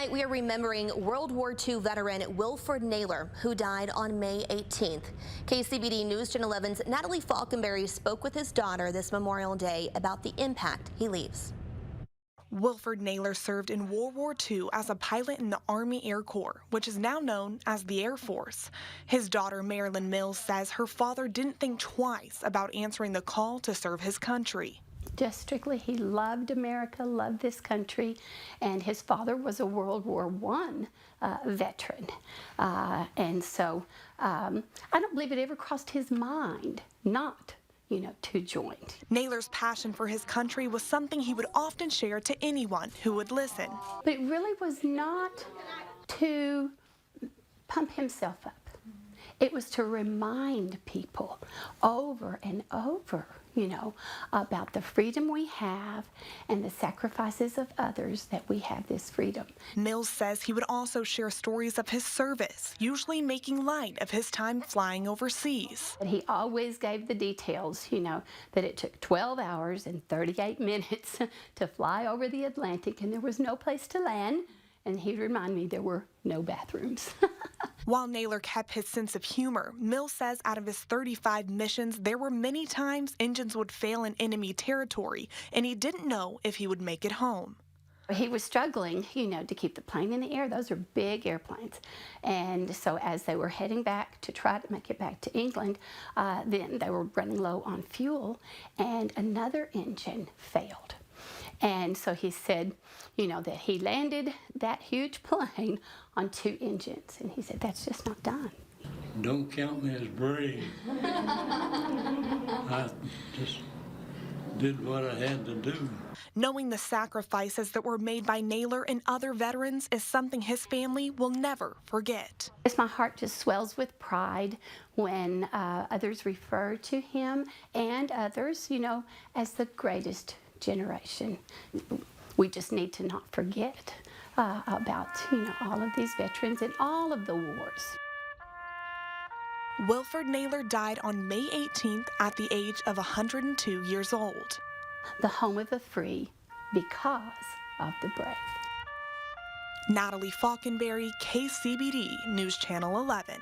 Tonight, we are remembering World War II veteran Wilford Naylor, who died on May 18th. KCBD News Channel 11's Natalie Falkenberry spoke with his daughter this Memorial Day about the impact he leaves. Wilford Naylor served in World War II as a pilot in the Army Air Corps, which is now known as the Air Force. His daughter, Marilyn Mills, says her father didn't think twice about answering the call to serve his country. Just strictly, he loved America, loved this country, and his father was a World War I veteran. And so I don't believe it ever crossed his mind not to join. Naylor's passion for his country was something he would often share to anyone who would listen. But it really was not to pump himself up. It was to remind people over and over, about the freedom we have and the sacrifices of others that we have this freedom. Mills says he would also share stories of his service, usually making light of his time flying overseas. He always gave the details, that it took 12 hours and 38 minutes to fly over the Atlantic and there was no place to land. And he'd remind me there were no bathrooms. While Naylor kept his sense of humor, Mills says out of his 35 missions, there were many times engines would fail in enemy territory, and he didn't know if he would make it home. He was struggling, to keep the plane in the air. Those are big airplanes. And so as they were heading back to try to make it back to England, then they were running low on fuel, and another engine failed. And so he said, that he landed that huge plane on 2 engines. And he said, that's just not done. Don't count me as brave. I just did what I had to do. Knowing the sacrifices that were made by Naylor and other veterans is something his family will never forget. My heart just swells with pride when others refer to him and others, as the greatest generation. We just need to not forget about, all of these veterans and all of the wars. Wilford Naylor died on May 18th at the age of 102 years old. The home of the free because of the brave. Natalie Falkenberry, KCBD News Channel 11.